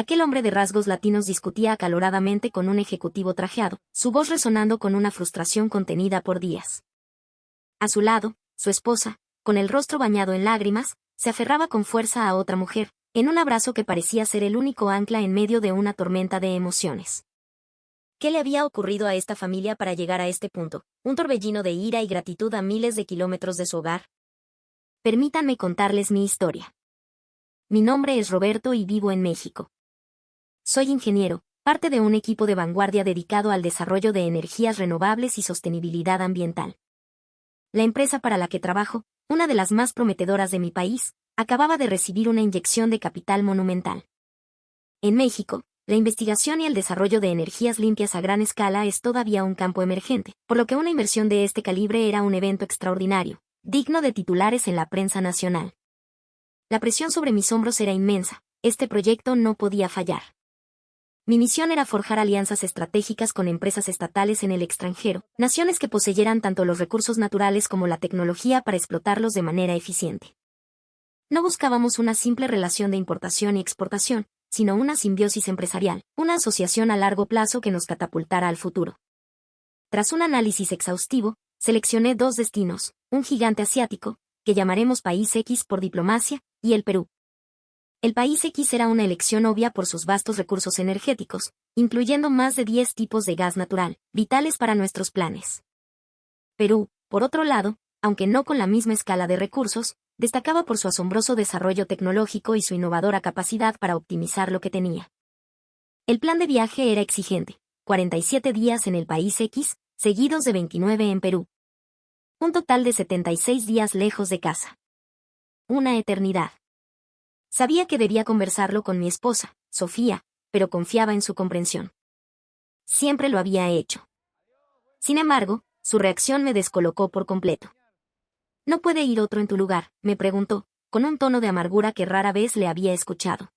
Aquel hombre de rasgos latinos discutía acaloradamente con un ejecutivo trajeado, su voz resonando con una frustración contenida por días. A su lado, su esposa, con el rostro bañado en lágrimas, se aferraba con fuerza a otra mujer, en un abrazo que parecía ser el único ancla en medio de una tormenta de emociones. ¿Qué le había ocurrido a esta familia para llegar a este punto? Un torbellino de ira y gratitud a miles de kilómetros de su hogar. Permítanme contarles mi historia. Mi nombre es Roberto y vivo en México. Soy ingeniero, parte de un equipo de vanguardia dedicado al desarrollo de energías renovables y sostenibilidad ambiental. La empresa para la que trabajo, una de las más prometedoras de mi país, acababa de recibir una inyección de capital monumental. En México, la investigación y el desarrollo de energías limpias a gran escala es todavía un campo emergente, por lo que una inversión de este calibre era un evento extraordinario, digno de titulares en la prensa nacional. La presión sobre mis hombros era inmensa, este proyecto no podía fallar. Mi misión era forjar alianzas estratégicas con empresas estatales en el extranjero, naciones que poseyeran tanto los recursos naturales como la tecnología para explotarlos de manera eficiente. No buscábamos una simple relación de importación y exportación, sino una simbiosis empresarial, una asociación a largo plazo que nos catapultara al futuro. Tras un análisis exhaustivo, seleccioné 2 destinos, un gigante asiático, que llamaremos País X por diplomacia, y el Perú. El País X era una elección obvia por sus vastos recursos energéticos, incluyendo más de 10 tipos de gas natural, vitales para nuestros planes. Perú, por otro lado, aunque no con la misma escala de recursos, destacaba por su asombroso desarrollo tecnológico y su innovadora capacidad para optimizar lo que tenía. El plan de viaje era exigente, 47 días en el País X, seguidos de 29 en Perú. Un total de 76 días lejos de casa. Una eternidad. Sabía que debía conversarlo con mi esposa, Sofía, pero confiaba en su comprensión. Siempre lo había hecho. Sin embargo, su reacción me descolocó por completo. ¿No puede ir otro en tu lugar?, me preguntó, con un tono de amargura que rara vez le había escuchado.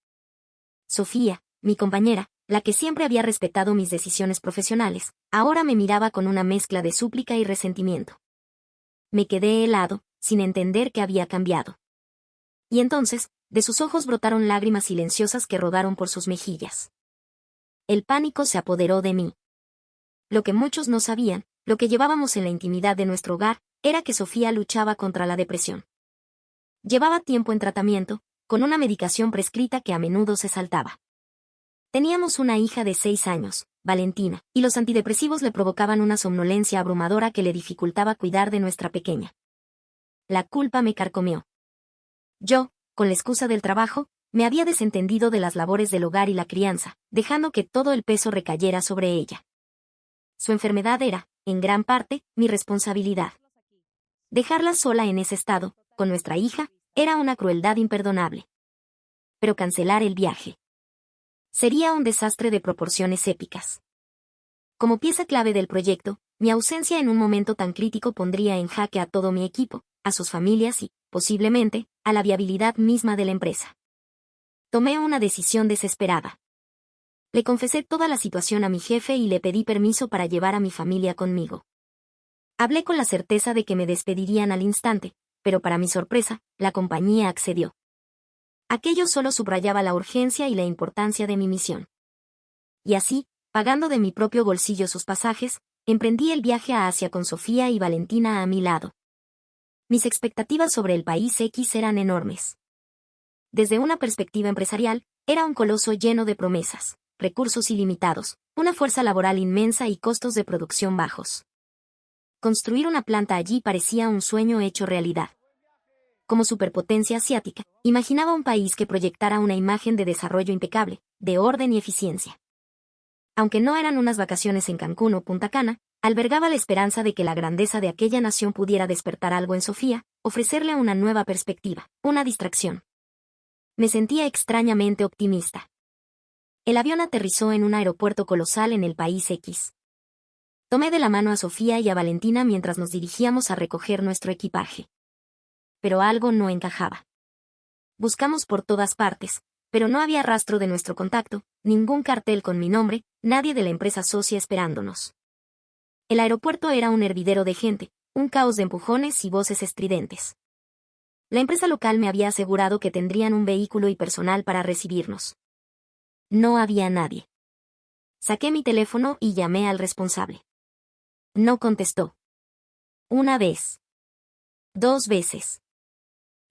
Sofía, mi compañera, la que siempre había respetado mis decisiones profesionales, ahora me miraba con una mezcla de súplica y resentimiento. Me quedé helado, sin entender qué había cambiado. Y entonces, de sus ojos brotaron lágrimas silenciosas que rodaron por sus mejillas. El pánico se apoderó de mí. Lo que muchos no sabían, lo que llevábamos en la intimidad de nuestro hogar, era que Sofía luchaba contra la depresión. Llevaba tiempo en tratamiento, con una medicación prescrita que a menudo se saltaba. Teníamos una hija de 6 años, Valentina, y los antidepresivos le provocaban una somnolencia abrumadora que le dificultaba cuidar de nuestra pequeña. La culpa me carcomió. Yo, con la excusa del trabajo, me había desentendido de las labores del hogar y la crianza, dejando que todo el peso recayera sobre ella. Su enfermedad era, en gran parte, mi responsabilidad. Dejarla sola en ese estado, con nuestra hija, era una crueldad imperdonable. Pero cancelar el viaje sería un desastre de proporciones épicas. Como pieza clave del proyecto, mi ausencia en un momento tan crítico pondría en jaque a todo mi equipo, a sus familias y, posiblemente, a la viabilidad misma de la empresa. Tomé una decisión desesperada. Le confesé toda la situación a mi jefe y le pedí permiso para llevar a mi familia conmigo. Hablé con la certeza de que me despedirían al instante, pero para mi sorpresa, la compañía accedió. Aquello solo subrayaba la urgencia y la importancia de mi misión. Y así, pagando de mi propio bolsillo sus pasajes, emprendí el viaje a Asia con Sofía y Valentina a mi lado. Mis expectativas sobre el País X eran enormes. Desde una perspectiva empresarial, era un coloso lleno de promesas, recursos ilimitados, una fuerza laboral inmensa y costos de producción bajos. Construir una planta allí parecía un sueño hecho realidad. Como superpotencia asiática, imaginaba un país que proyectara una imagen de desarrollo impecable, de orden y eficiencia. Aunque no eran unas vacaciones en Cancún o Punta Cana, albergaba la esperanza de que la grandeza de aquella nación pudiera despertar algo en Sofía, ofrecerle una nueva perspectiva, una distracción. Me sentía extrañamente optimista. El avión aterrizó en un aeropuerto colosal en el País X. Tomé de la mano a Sofía y a Valentina mientras nos dirigíamos a recoger nuestro equipaje. Pero algo no encajaba. Buscamos por todas partes, pero no había rastro de nuestro contacto, ningún cartel con mi nombre, nadie de la empresa socia esperándonos. El aeropuerto era un hervidero de gente, un caos de empujones y voces estridentes. La empresa local me había asegurado que tendrían un vehículo y personal para recibirnos. No había nadie. Saqué mi teléfono y llamé al responsable. No contestó. 1 vez. 2 veces.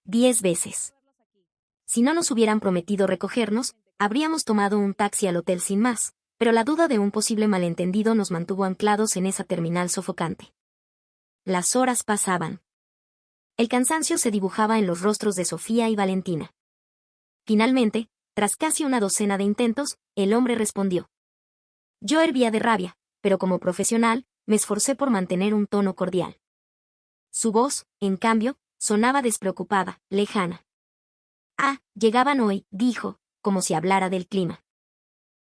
10 veces. Si no nos hubieran prometido recogernos, habríamos tomado un taxi al hotel sin más, pero la duda de un posible malentendido nos mantuvo anclados en esa terminal sofocante. Las horas pasaban. El cansancio se dibujaba en los rostros de Sofía y Valentina. Finalmente, tras casi una docena de intentos, el hombre respondió. Yo hervía de rabia, pero como profesional, me esforcé por mantener un tono cordial. Su voz, en cambio, sonaba despreocupada, lejana. Ah, llegaban hoy, dijo, como si hablara del clima.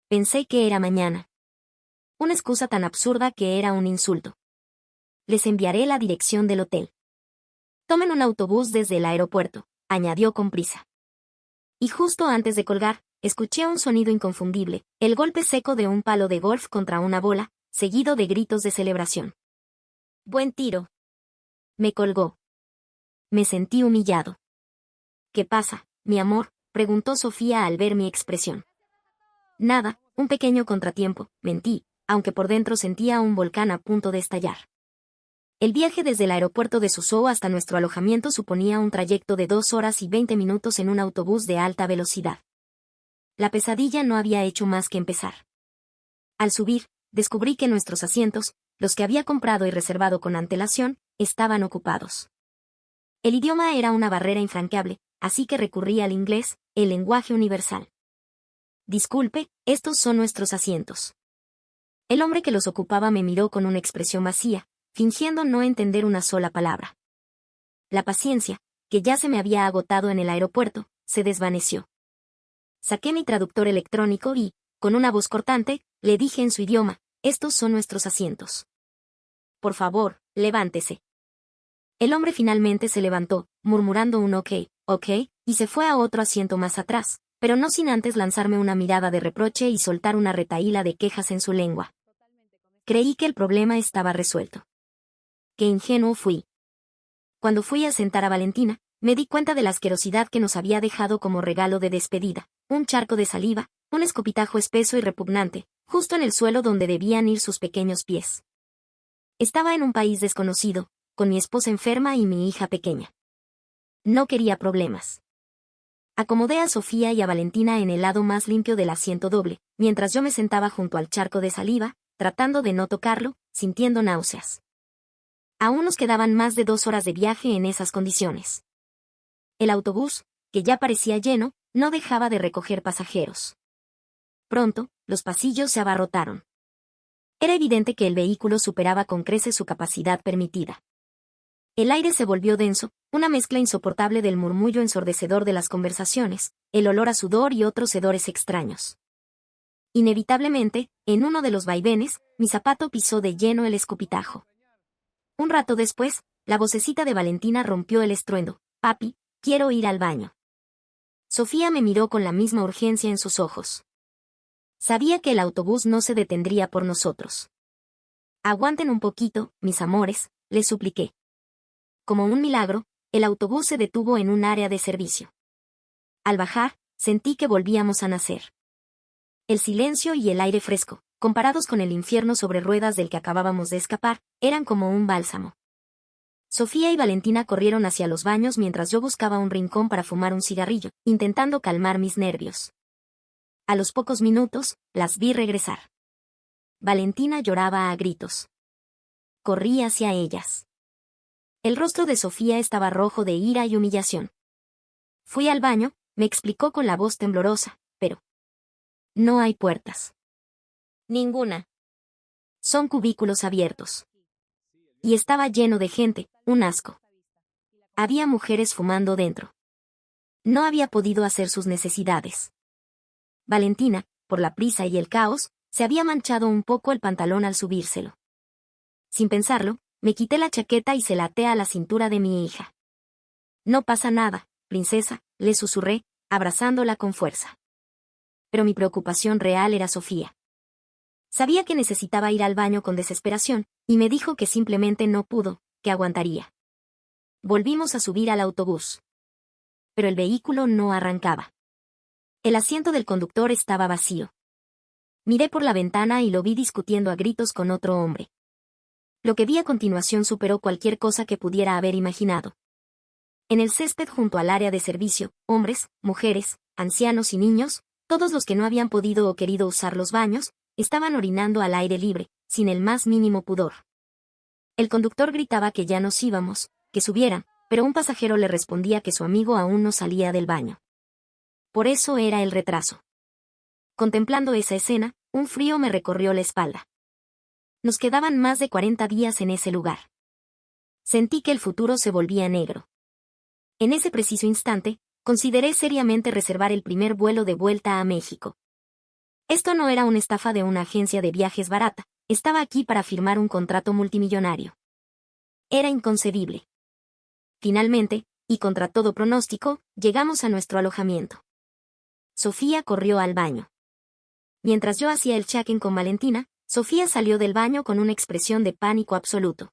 Pensé que era mañana. Una excusa tan absurda que era un insulto. Les enviaré la dirección del hotel. Tomen un autobús desde el aeropuerto, añadió con prisa. Y justo antes de colgar, escuché un sonido inconfundible, el golpe seco de un palo de golf contra una bola, seguido de gritos de celebración. Buen tiro. Me colgó. Me sentí humillado. ¿Qué pasa, mi amor?, preguntó Sofía al ver mi expresión. Nada, un pequeño contratiempo, mentí, aunque por dentro sentía un volcán a punto de estallar. El viaje desde el aeropuerto de Suzhou hasta nuestro alojamiento suponía un trayecto de 2 horas y 20 minutos en un autobús de alta velocidad. La pesadilla no había hecho más que empezar. Al subir, descubrí que nuestros asientos, los que había comprado y reservado con antelación, estaban ocupados. El idioma era una barrera infranqueable, así que recurrí al inglés, el lenguaje universal. Disculpe, estos son nuestros asientos. El hombre que los ocupaba me miró con una expresión vacía, fingiendo no entender una sola palabra. La paciencia, que ya se me había agotado en el aeropuerto, se desvaneció. Saqué mi traductor electrónico y, con una voz cortante, le dije en su idioma, estos son nuestros asientos. Por favor, levántese. El hombre finalmente se levantó, murmurando un ok, y se fue a otro asiento más atrás, pero no sin antes lanzarme una mirada de reproche y soltar una retahíla de quejas en su lengua. Creí que el problema estaba resuelto. Qué ingenuo fui. Cuando fui a sentar a Valentina, me di cuenta de la asquerosidad que nos había dejado como regalo de despedida, un charco de saliva, un escupitajo espeso y repugnante, justo en el suelo donde debían ir sus pequeños pies. Estaba en un país desconocido, con mi esposa enferma y mi hija pequeña. No quería problemas. Acomodé a Sofía y a Valentina en el lado más limpio del asiento doble, mientras yo me sentaba junto al charco de saliva, tratando de no tocarlo, sintiendo náuseas. Aún nos quedaban más de 2 horas de viaje en esas condiciones. El autobús, que ya parecía lleno, no dejaba de recoger pasajeros. Pronto, los pasillos se abarrotaron. Era evidente que el vehículo superaba con creces su capacidad permitida. El aire se volvió denso, una mezcla insoportable del murmullo ensordecedor de las conversaciones, el olor a sudor y otros hedores extraños. Inevitablemente, en uno de los vaivenes, mi zapato pisó de lleno el escupitajo. Un rato después, la vocecita de Valentina rompió el estruendo. Papi, quiero ir al baño. Sofía me miró con la misma urgencia en sus ojos. Sabía que el autobús no se detendría por nosotros. Aguanten un poquito, mis amores, les supliqué. Como un milagro, el autobús se detuvo en un área de servicio. Al bajar, sentí que volvíamos a nacer. El silencio y el aire fresco, comparados con el infierno sobre ruedas del que acabábamos de escapar, eran como un bálsamo. Sofía y Valentina corrieron hacia los baños mientras yo buscaba un rincón para fumar un cigarrillo, intentando calmar mis nervios. A los pocos minutos, las vi regresar. Valentina lloraba a gritos. Corrí hacia ellas. El rostro de Sofía estaba rojo de ira y humillación. Fui al baño, me explicó con la voz temblorosa, pero no hay puertas. Ninguna. Son cubículos abiertos. Y estaba lleno de gente, un asco. Había mujeres fumando dentro. No había podido hacer sus necesidades. Valentina, por la prisa y el caos, se había manchado un poco el pantalón al subírselo. Sin pensarlo, me quité la chaqueta y se la até a la cintura de mi hija. No pasa nada, princesa, le susurré, abrazándola con fuerza. Pero mi preocupación real era Sofía. Sabía que necesitaba ir al baño con desesperación, y me dijo que simplemente no pudo, que aguantaría. Volvimos a subir al autobús. Pero el vehículo no arrancaba. El asiento del conductor estaba vacío. Miré por la ventana y lo vi discutiendo a gritos con otro hombre. Lo que vi a continuación superó cualquier cosa que pudiera haber imaginado. En el césped junto al área de servicio, hombres, mujeres, ancianos y niños, todos los que no habían podido o querido usar los baños, estaban orinando al aire libre, sin el más mínimo pudor. El conductor gritaba que ya nos íbamos, que subieran, pero un pasajero le respondía que su amigo aún no salía del baño. Por eso era el retraso. Contemplando esa escena, un frío me recorrió la espalda. Nos quedaban más de 40 días en ese lugar. Sentí que el futuro se volvía negro. En ese preciso instante, consideré seriamente reservar el primer vuelo de vuelta a México. Esto no era una estafa de una agencia de viajes barata, estaba aquí para firmar un contrato multimillonario. Era inconcebible. Finalmente, y contra todo pronóstico, llegamos a nuestro alojamiento. Sofía corrió al baño. Mientras yo hacía el check-in con Valentina, Sofía salió del baño con una expresión de pánico absoluto.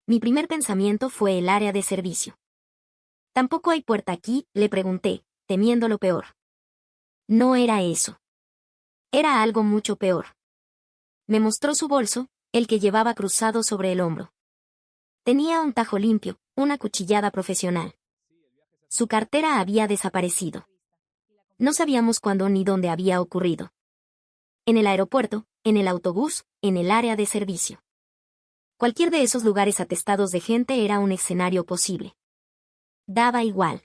Mi primer pensamiento fue el área de servicio. ¿Tampoco hay puerta aquí?, le pregunté, temiendo lo peor. No era eso. Era algo mucho peor. Me mostró su bolso, el que llevaba cruzado sobre el hombro. Tenía un tajo limpio, una cuchillada profesional. Su cartera había desaparecido. No sabíamos cuándo ni dónde había ocurrido. En el aeropuerto, en el autobús, en el área de servicio. Cualquier de esos lugares atestados de gente era un escenario posible. Daba igual.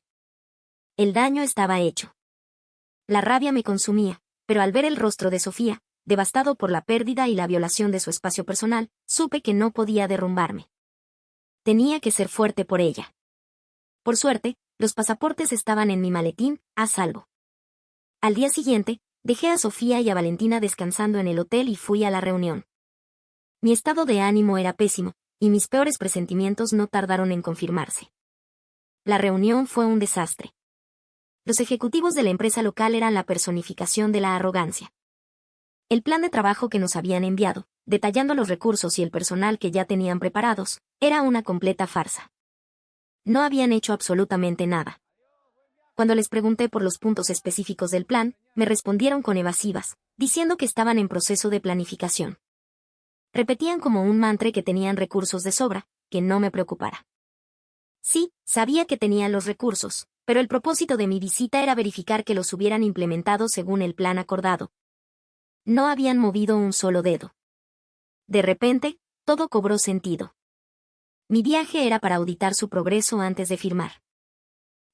El daño estaba hecho. La rabia me consumía, pero al ver el rostro de Sofía, devastado por la pérdida y la violación de su espacio personal, supe que no podía derrumbarme. Tenía que ser fuerte por ella. Por suerte, los pasaportes estaban en mi maletín, a salvo. Al día siguiente, dejé a Sofía y a Valentina descansando en el hotel y fui a la reunión. Mi estado de ánimo era pésimo, y mis peores presentimientos no tardaron en confirmarse. La reunión fue un desastre. Los ejecutivos de la empresa local eran la personificación de la arrogancia. El plan de trabajo que nos habían enviado, detallando los recursos y el personal que ya tenían preparados, era una completa farsa. No habían hecho absolutamente nada. Cuando les pregunté por los puntos específicos del plan, me respondieron con evasivas, diciendo que estaban en proceso de planificación. Repetían como un mantra que tenían recursos de sobra, que no me preocupara. Sí, sabía que tenían los recursos, pero el propósito de mi visita era verificar que los hubieran implementado según el plan acordado. No habían movido un solo dedo. De repente, todo cobró sentido. Mi viaje era para auditar su progreso antes de firmar.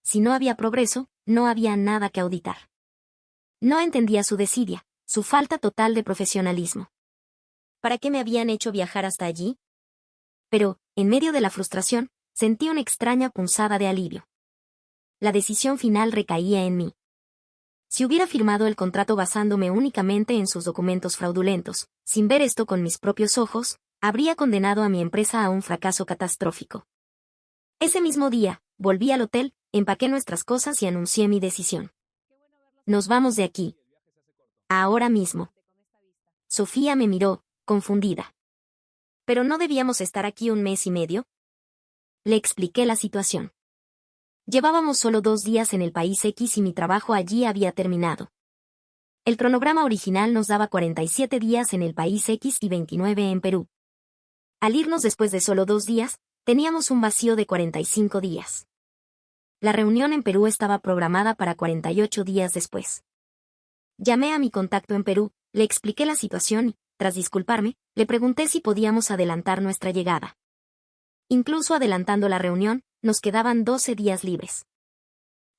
Si no había progreso, no había nada que auditar. No entendía su desidia, su falta total de profesionalismo. ¿Para qué me habían hecho viajar hasta allí? Pero, en medio de la frustración, sentí una extraña punzada de alivio. La decisión final recaía en mí. Si hubiera firmado el contrato basándome únicamente en sus documentos fraudulentos, sin ver esto con mis propios ojos, habría condenado a mi empresa a un fracaso catastrófico. Ese mismo día, volví al hotel, empaqué nuestras cosas y anuncié mi decisión. Nos vamos de aquí. Ahora mismo. Sofía me miró, confundida. ¿Pero no debíamos estar aquí 1 mes y medio? Le expliqué la situación. Llevábamos solo 2 días en el país X y mi trabajo allí había terminado. El cronograma original nos daba 47 días en el país X y 29 en Perú. Al irnos después de solo 2 días, teníamos un vacío de 45 días. La reunión en Perú estaba programada para 48 días después. Llamé a mi contacto en Perú, le expliqué la situación y, tras disculparme, le pregunté si podíamos adelantar nuestra llegada. Incluso adelantando la reunión, nos quedaban 12 días libres.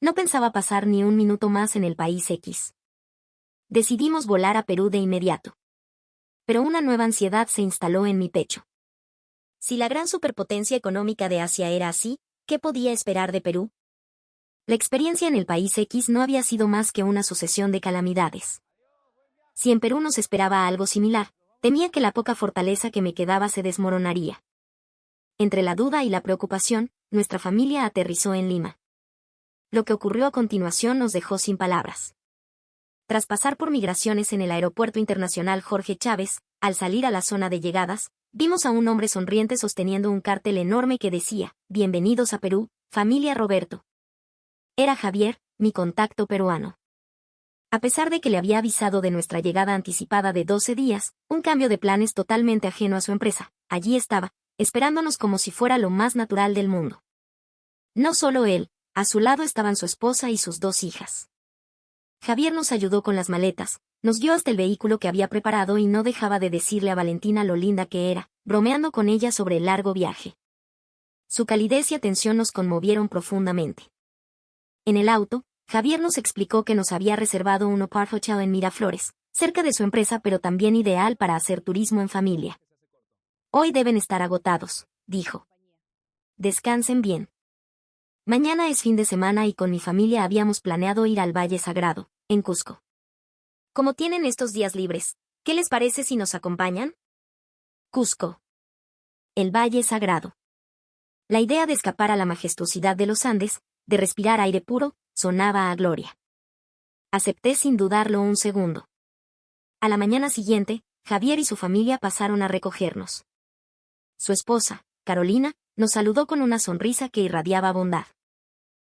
No pensaba pasar ni un minuto más en el país X. Decidimos volar a Perú de inmediato. Pero una nueva ansiedad se instaló en mi pecho. Si la gran superpotencia económica de Asia era así, ¿qué podía esperar de Perú? La experiencia en el país X no había sido más que una sucesión de calamidades. Si en Perú nos esperaba algo similar, temía que la poca fortaleza que me quedaba se desmoronaría. Entre la duda y la preocupación, nuestra familia aterrizó en Lima. Lo que ocurrió a continuación nos dejó sin palabras. Tras pasar por migraciones en el Aeropuerto Internacional Jorge Chávez, al salir a la zona de llegadas, vimos a un hombre sonriente sosteniendo un cartel enorme que decía, «Bienvenidos a Perú, familia Roberto». Era Javier, mi contacto peruano. A pesar de que le había avisado de nuestra llegada anticipada de 12 días, un cambio de planes totalmente ajeno a su empresa, allí estaba, esperándonos como si fuera lo más natural del mundo. No solo él, a su lado estaban su esposa y sus 2 hijas. Javier nos ayudó con las maletas, nos guió hasta el vehículo que había preparado y no dejaba de decirle a Valentina lo linda que era, bromeando con ella sobre el largo viaje. Su calidez y atención nos conmovieron profundamente. En el auto, Javier nos explicó que nos había reservado un Opar Hotel en Miraflores, cerca de su empresa pero también ideal para hacer turismo en familia. Hoy deben estar agotados, dijo. Descansen bien. Mañana es fin de semana y con mi familia habíamos planeado ir al Valle Sagrado, en Cusco. Como tienen estos días libres, ¿qué les parece si nos acompañan? Cusco. El Valle Sagrado. La idea de escapar a la majestuosidad de los Andes, de respirar aire puro, sonaba a gloria. Acepté sin dudarlo un segundo. A la mañana siguiente, Javier y su familia pasaron a recogernos. Su esposa, Carolina, nos saludó con una sonrisa que irradiaba bondad.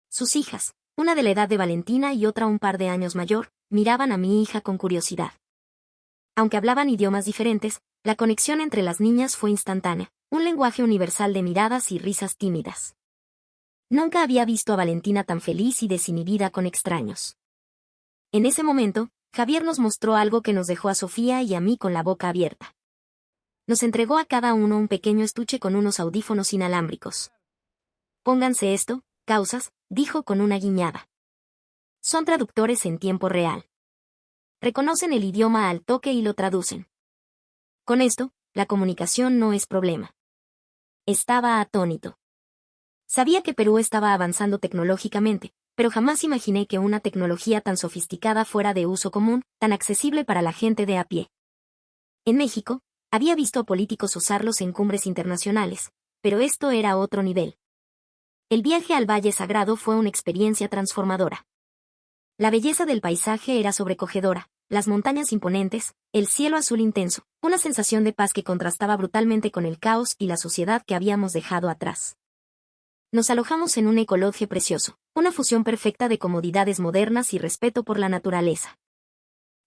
Sus hijas, una de la edad de Valentina y otra un par de años mayor, miraban a mi hija con curiosidad. Aunque hablaban idiomas diferentes, la conexión entre las niñas fue instantánea, un lenguaje universal de miradas y risas tímidas. Nunca había visto a Valentina tan feliz y desinhibida con extraños. En ese momento, Javier nos mostró algo que nos dejó a Sofía y a mí con la boca abierta. Nos entregó a cada uno un pequeño estuche con unos audífonos inalámbricos. Pónganse esto, causas, dijo con una guiñada. Son traductores en tiempo real. Reconocen el idioma al toque y lo traducen. Con esto, la comunicación no es problema. Estaba atónito. Sabía que Perú estaba avanzando tecnológicamente, pero jamás imaginé que una tecnología tan sofisticada fuera de uso común, tan accesible para la gente de a pie. En México, había visto a políticos usarlos en cumbres internacionales, pero esto era otro nivel. El viaje al Valle Sagrado fue una experiencia transformadora. La belleza del paisaje era sobrecogedora, las montañas imponentes, el cielo azul intenso, una sensación de paz que contrastaba brutalmente con el caos y la suciedad que habíamos dejado atrás. Nos alojamos en un ecolodge precioso, una fusión perfecta de comodidades modernas y respeto por la naturaleza.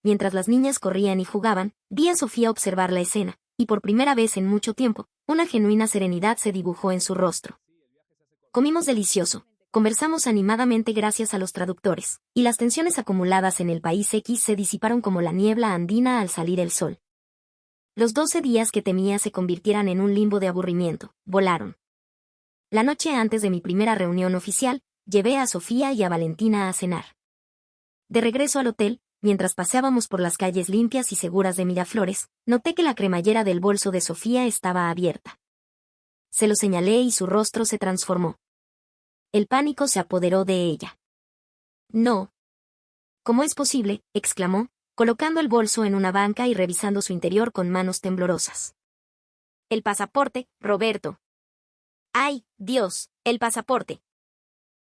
Mientras las niñas corrían y jugaban, vi a Sofía observar la escena, y por primera vez en mucho tiempo, una genuina serenidad se dibujó en su rostro. Comimos delicioso, conversamos animadamente gracias a los traductores, y las tensiones acumuladas en el país X se disiparon como la niebla andina al salir el sol. Los 12 días que temía se convirtieran en un limbo de aburrimiento, volaron. La noche antes de mi primera reunión oficial, llevé a Sofía y a Valentina a cenar. De regreso al hotel, mientras paseábamos por las calles limpias y seguras de Miraflores, noté que la cremallera del bolso de Sofía estaba abierta. Se lo señalé y su rostro se transformó. El pánico se apoderó de ella. No. ¿Cómo es posible?, exclamó, colocando el bolso en una banca y revisando su interior con manos temblorosas. El pasaporte, Roberto. ¡Ay, Dios, el pasaporte!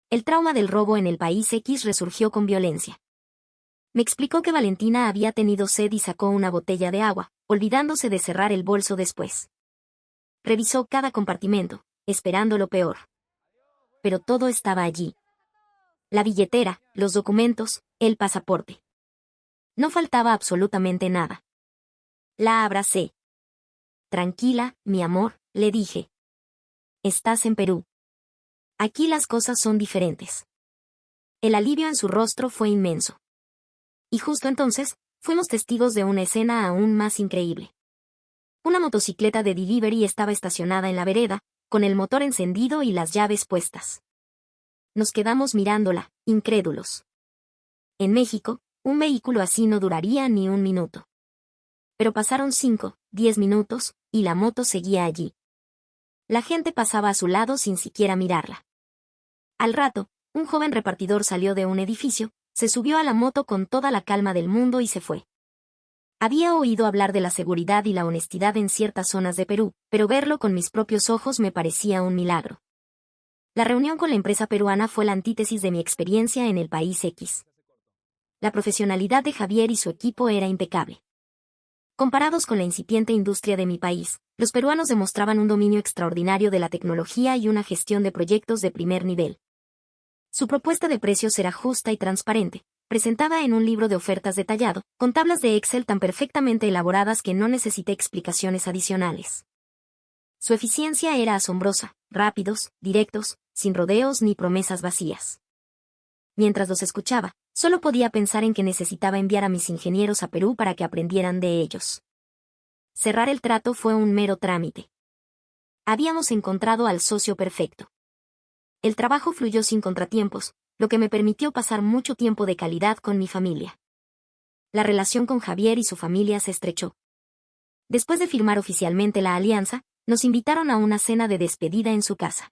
El trauma del robo en el país X resurgió con violencia. Me explicó que Valentina había tenido sed y sacó una botella de agua, olvidándose de cerrar el bolso después. Revisó cada compartimento, esperando lo peor. Pero todo estaba allí. La billetera, los documentos, el pasaporte. No faltaba absolutamente nada. La abracé. Tranquila, mi amor, le dije. Estás en Perú. Aquí las cosas son diferentes. El alivio en su rostro fue inmenso. Y justo entonces, fuimos testigos de una escena aún más increíble. Una motocicleta de delivery estaba estacionada en la vereda, con el motor encendido y las llaves puestas. Nos quedamos mirándola, incrédulos. En México, un vehículo así no duraría ni un minuto. Pero pasaron 5, 10 minutos, y la moto seguía allí. La gente pasaba a su lado sin siquiera mirarla. Al rato, un joven repartidor salió de un edificio, se subió a la moto con toda la calma del mundo y se fue. Había oído hablar de la seguridad y la honestidad en ciertas zonas de Perú, pero verlo con mis propios ojos me parecía un milagro. La reunión con la empresa peruana fue la antítesis de mi experiencia en el país X. La profesionalidad de Javier y su equipo era impecable. Comparados con la incipiente industria de mi país, los peruanos demostraban un dominio extraordinario de la tecnología y una gestión de proyectos de primer nivel. Su propuesta de precios era justa y transparente, presentada en un libro de ofertas detallado, con tablas de Excel tan perfectamente elaboradas que no necesité explicaciones adicionales. Su eficiencia era asombrosa, rápidos, directos, sin rodeos ni promesas vacías. Mientras los escuchaba, solo podía pensar en que necesitaba enviar a mis ingenieros a Perú para que aprendieran de ellos. Cerrar el trato fue un mero trámite. Habíamos encontrado al socio perfecto. El trabajo fluyó sin contratiempos, lo que me permitió pasar mucho tiempo de calidad con mi familia. La relación con Javier y su familia se estrechó. Después de firmar oficialmente la alianza, nos invitaron a una cena de despedida en su casa.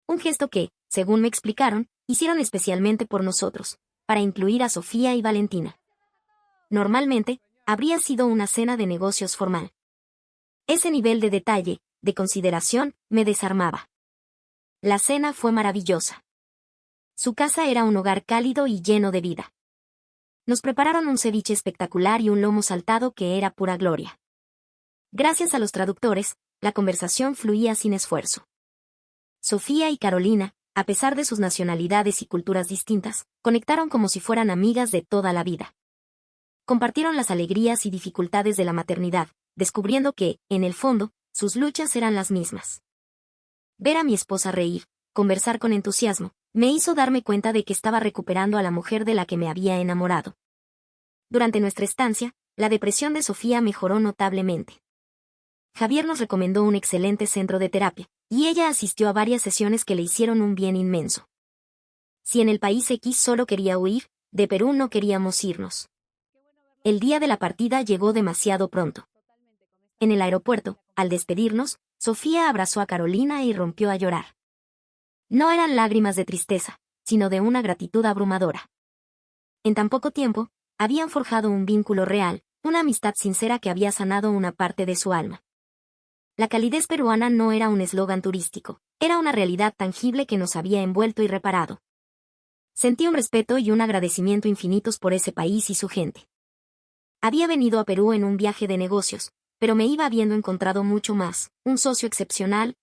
Un gesto que, según me explicaron, hicieron especialmente por nosotros, para incluir a Sofía y Valentina. Normalmente, habría sido una cena de negocios formal. Ese nivel de detalle, de consideración, me desarmaba. La cena fue maravillosa. Su casa era un hogar cálido y lleno de vida. Nos prepararon un ceviche espectacular y un lomo saltado que era pura gloria. Gracias a los traductores, la conversación fluía sin esfuerzo. Sofía y Carolina, a pesar de sus nacionalidades y culturas distintas, conectaron como si fueran amigas de toda la vida. Compartieron las alegrías y dificultades de la maternidad, descubriendo que, en el fondo, sus luchas eran las mismas. Ver a mi esposa reír, conversar con entusiasmo, me hizo darme cuenta de que estaba recuperando a la mujer de la que me había enamorado. Durante nuestra estancia, la depresión de Sofía mejoró notablemente. Javier nos recomendó un excelente centro de terapia, y ella asistió a varias sesiones que le hicieron un bien inmenso. Si en el país X solo quería huir, de Perú no queríamos irnos. El día de la partida llegó demasiado pronto. En el aeropuerto, al despedirnos, Sofía abrazó a Carolina y rompió a llorar. No eran lágrimas de tristeza, sino de una gratitud abrumadora. En tan poco tiempo, habían forjado un vínculo real, una amistad sincera que había sanado una parte de su alma. La calidez peruana no era un eslogan turístico, era una realidad tangible que nos había envuelto y reparado. Sentí un respeto y un agradecimiento infinitos por ese país y su gente. Había venido a Perú en un viaje de negocios, pero me iba habiendo encontrado mucho más, un socio excepcional,